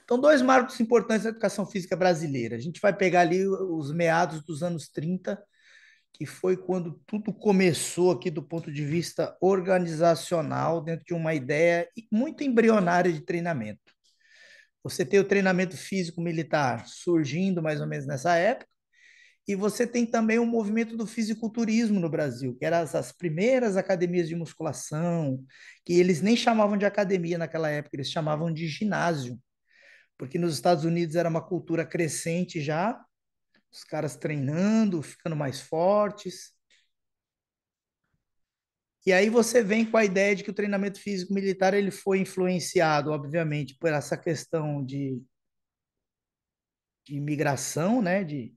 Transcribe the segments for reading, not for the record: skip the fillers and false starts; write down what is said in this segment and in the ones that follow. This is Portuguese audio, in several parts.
Então, dois marcos importantes da educação física brasileira. A gente vai pegar ali os meados dos anos 30, que foi quando tudo começou aqui do ponto de vista organizacional, dentro de uma ideia muito embrionária de treinamento. Você tem o treinamento físico militar surgindo mais ou menos nessa época, e você tem também o movimento do fisiculturismo no Brasil, que eram as primeiras academias de musculação, que eles nem chamavam de academia naquela época, eles chamavam de ginásio, porque nos Estados Unidos era uma cultura crescente já, os caras treinando, ficando mais fortes. E aí você vem com a ideia de que o treinamento físico militar ele foi influenciado, obviamente, por essa questão de imigração, né, de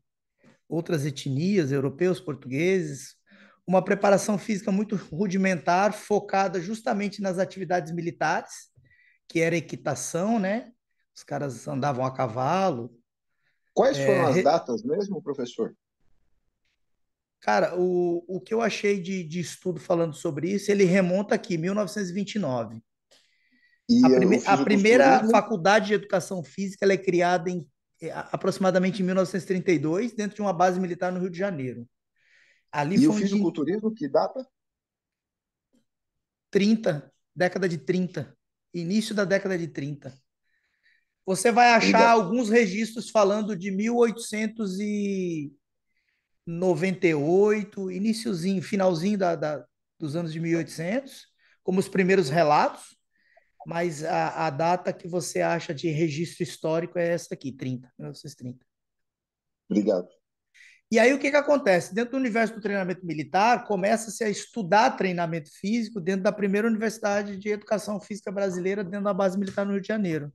outras etnias, europeus, portugueses, uma preparação física muito rudimentar, focada justamente nas atividades militares, que era equitação, né? Os caras andavam a cavalo. Quais foram É, as datas mesmo, professor? cara, o que eu achei de estudo falando sobre isso, ele remonta aqui, 1929. E o A primeira fisiculturismo faculdade de educação física ela é criada em aproximadamente em 1932, dentro de uma base militar no Rio de Janeiro. Ali e o foi onde fisiculturismo que data? 30, década de 30, início da década de 30. Você vai achar Obrigado. alguns registros falando de 1898, iníciozinho, finalzinho dos anos de 1800, como os primeiros relatos, mas a data que você acha de registro histórico é essa aqui, 30, 1930. Obrigado. E aí o que que acontece? Dentro do universo do treinamento militar, começa-se a estudar treinamento físico dentro da primeira universidade de educação física brasileira, dentro da base militar no Rio de Janeiro.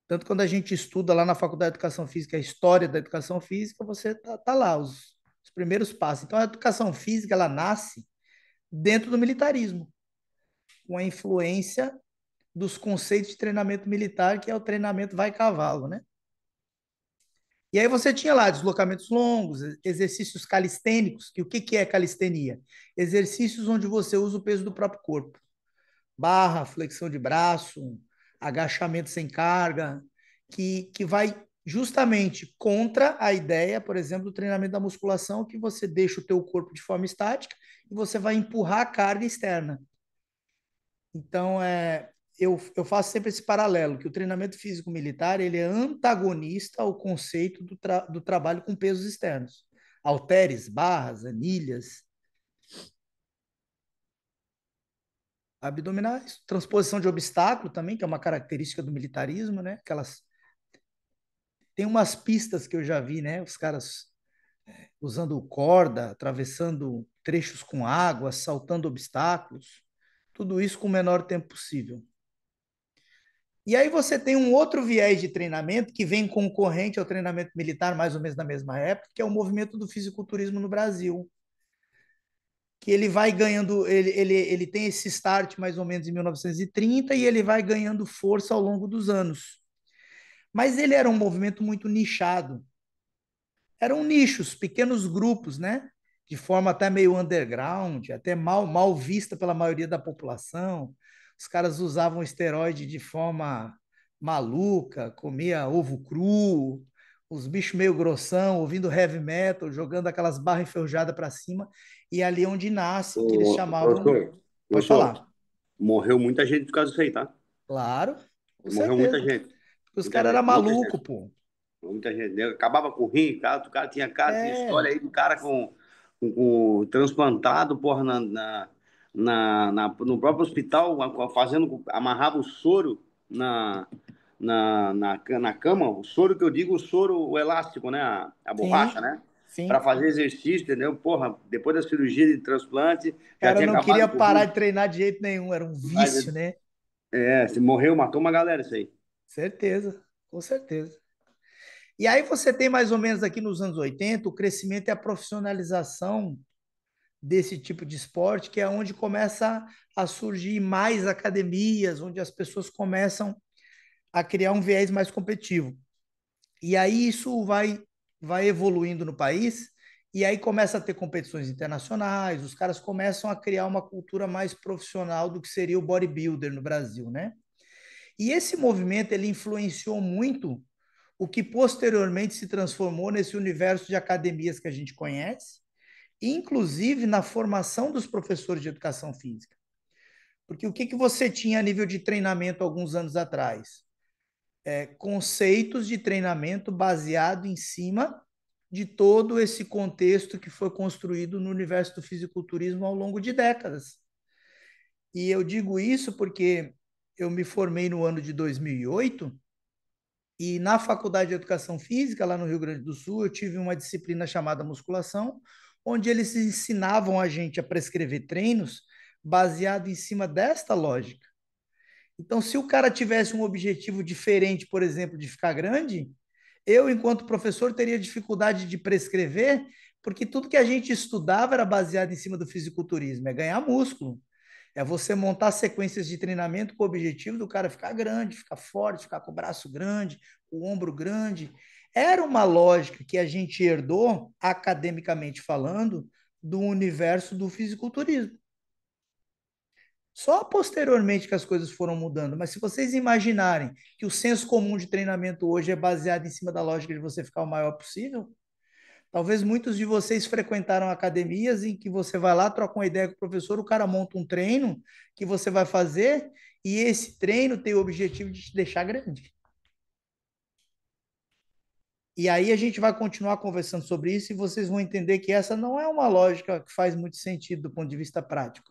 Tanto quando a gente estuda lá na Faculdade de Educação Física a história da educação física, você tá lá, os primeiros passos. Então a educação física, ela nasce dentro do militarismo, com a influência dos conceitos de treinamento militar, que é o treinamento vai cavalo, né? E aí você tinha lá deslocamentos longos, exercícios calistênicos, que o que que é calistenia? Exercícios onde você usa o peso do próprio corpo. Barra, flexão de braço, agachamento sem carga, que vai justamente contra a ideia, por exemplo, do treinamento da musculação, que você deixa o teu corpo de forma estática e você vai empurrar a carga externa. Então, eu faço sempre esse paralelo, que o treinamento físico militar ele é antagonista ao conceito do trabalho com pesos externos. Halteres, barras, anilhas, abdominais, transposição de obstáculo também, que é uma característica do militarismo, né? Aquelas tem umas pistas que eu já vi, né? Os caras usando corda, atravessando trechos com água, saltando obstáculos, tudo isso com o menor tempo possível. E aí você tem um outro viés de treinamento que vem concorrente ao treinamento militar, mais ou menos na mesma época, que é o movimento do fisiculturismo no Brasil, que ele vai ganhando, ele tem esse start mais ou menos em 1930 e ele vai ganhando força ao longo dos anos. Mas ele era um movimento muito nichado. Eram nichos, pequenos grupos, né? De forma até meio underground, até mal vista pela maioria da população. Os caras usavam esteroide de forma maluca, comia ovo cru, os bichos meio grossão, ouvindo heavy metal, jogando aquelas barras enferrujadas para cima, e ali é onde nasce o que eles chamavam. Professor, Pode professor, falar. morreu muita gente por causa disso aí, tá? Claro, com Morreu muita certeza. gente. Os Muita caras eram gente, muita malucos, gente. pô. Muita gente. Acabava com o rim, o cara tinha cara, tinha É, história aí do cara com transplantado, porra, no próprio hospital, fazendo, amarrava o soro na cama, o soro que eu digo, o soro, o elástico, né? A borracha, sim, né? Para sim. fazer exercício, entendeu? Porra, depois da cirurgia de transplante, já Cara tinha não queria acabado com o parar rim. de treinar de jeito nenhum, era um vício, né? Se morreu, matou uma galera isso aí. Certeza, com certeza. E aí você tem mais ou menos aqui nos anos 80 o crescimento e a profissionalização desse tipo de esporte, que é onde começa a surgir mais academias, onde as pessoas começam a criar um viés mais competitivo. E aí isso vai evoluindo no país, e aí começa a ter competições internacionais, os caras começam a criar uma cultura mais profissional do que seria o bodybuilder no Brasil, né? E esse movimento ele influenciou muito o que posteriormente se transformou nesse universo de academias que a gente conhece, inclusive na formação dos professores de educação física. Porque o que, que você tinha a nível de treinamento alguns anos atrás? Conceitos de treinamento baseado em cima de todo esse contexto que foi construído no universo do fisiculturismo ao longo de décadas. E eu digo isso porque eu me formei no ano de 2008 e na Faculdade de Educação Física, lá no Rio Grande do Sul, eu tive uma disciplina chamada musculação, onde eles ensinavam a gente a prescrever treinos baseado em cima desta lógica. Então, se o cara tivesse um objetivo diferente, por exemplo, de ficar grande, eu, enquanto professor, teria dificuldade de prescrever, porque tudo que a gente estudava era baseado em cima do fisiculturismo, é ganhar músculo. É você montar sequências de treinamento com o objetivo do cara ficar grande, ficar forte, ficar com o braço grande, o ombro grande. Era uma lógica que a gente herdou, academicamente falando, do universo do fisiculturismo. Só posteriormente que as coisas foram mudando. Mas se vocês imaginarem que o senso comum de treinamento hoje é baseado em cima da lógica de você ficar o maior possível, talvez muitos de vocês frequentaram academias em que você vai lá, troca uma ideia com o professor, o cara monta um treino que você vai fazer e esse treino tem o objetivo de te deixar grande. E aí a gente vai continuar conversando sobre isso e vocês vão entender que essa não é uma lógica que faz muito sentido do ponto de vista prático.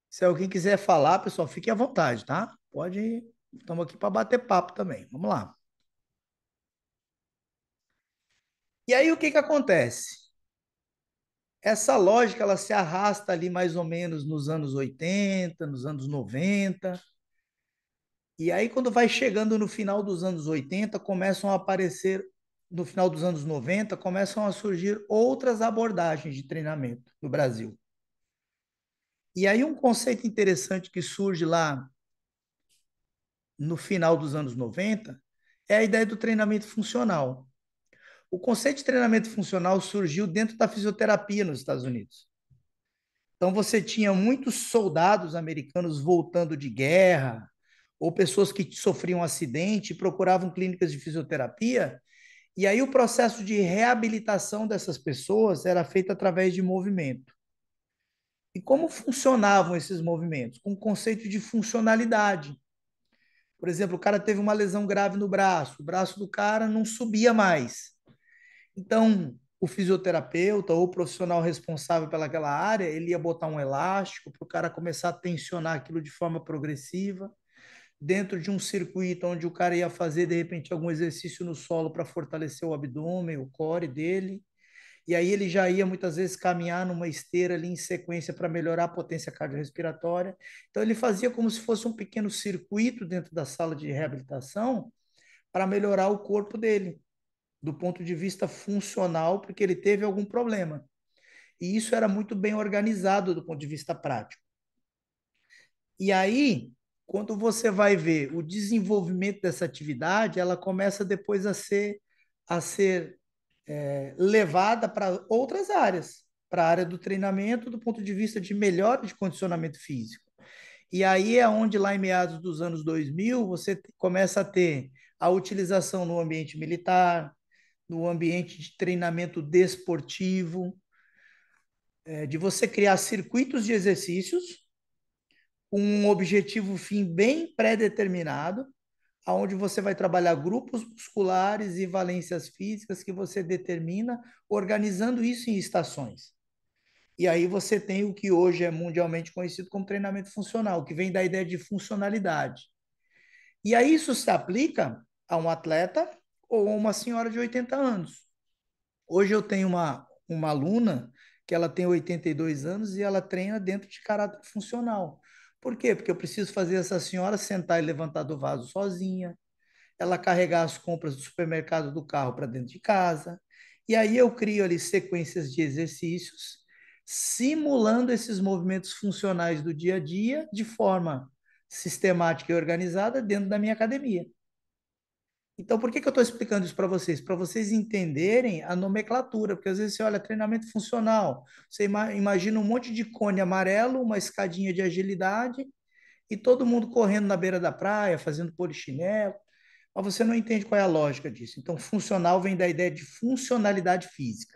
Se alguém quiser falar, pessoal, fique à vontade, tá? Pode, estamos aqui para bater papo também. Vamos lá. E aí o que que acontece? Essa lógica ela se arrasta ali mais ou menos nos anos 80, nos anos 90. E aí quando vai chegando no final dos anos 80, começam a aparecer no final dos anos 90, começam a surgir outras abordagens de treinamento no Brasil. E aí um conceito interessante que surge lá no final dos anos 90 é a ideia do treinamento funcional. O conceito de treinamento funcional surgiu dentro da fisioterapia nos Estados Unidos. Então você tinha muitos soldados americanos voltando de guerra, ou pessoas que sofriam um acidente e procuravam clínicas de fisioterapia, e aí o processo de reabilitação dessas pessoas era feito através de movimento. E como funcionavam esses movimentos? Com o conceito de funcionalidade. Por exemplo, o cara teve uma lesão grave no braço, o braço do cara não subia mais. Então, o fisioterapeuta ou o profissional responsável pelaquela área, ele ia botar um elástico para o cara começar a tensionar aquilo de forma progressiva, dentro de um circuito onde o cara ia fazer, de repente, algum exercício no solo para fortalecer o abdômen, o core dele. E aí ele já ia muitas vezes caminhar numa esteira ali em sequência para melhorar a potência cardiorrespiratória. Então ele fazia como se fosse um pequeno circuito dentro da sala de reabilitação para melhorar o corpo dele, do ponto de vista funcional, porque ele teve algum problema. E isso era muito bem organizado do ponto de vista prático. E aí, quando você vai ver o desenvolvimento dessa atividade, ela começa depois a ser levada para outras áreas, para a área do treinamento, do ponto de vista de melhora de condicionamento físico. E aí é onde, lá em meados dos anos 2000, você começa a ter a utilização no ambiente militar, no ambiente de treinamento desportivo, de você criar circuitos de exercícios com um objetivo fim bem pré-determinado, aonde você vai trabalhar grupos musculares e valências físicas que você determina, organizando isso em estações. E aí você tem o que hoje é mundialmente conhecido como treinamento funcional, que vem da ideia de funcionalidade. E aí isso se aplica a um atleta ou a uma senhora de 80 anos. Hoje eu tenho uma aluna que ela tem 82 anos e ela treina dentro de caráter funcional. Por quê? Porque eu preciso fazer essa senhora sentar e levantar do vaso sozinha, ela carregar as compras do supermercado do carro para dentro de casa. E aí eu crio ali sequências de exercícios, simulando esses movimentos funcionais do dia a dia de forma sistemática e organizada dentro da minha academia. Então, por que que eu estou explicando isso para vocês? Para vocês entenderem a nomenclatura, porque às vezes você olha treinamento funcional, você imagina um monte de cone amarelo, uma escadinha de agilidade, e todo mundo correndo na beira da praia, fazendo polichinelo, mas você não entende qual é a lógica disso. Então, funcional vem da ideia de funcionalidade física.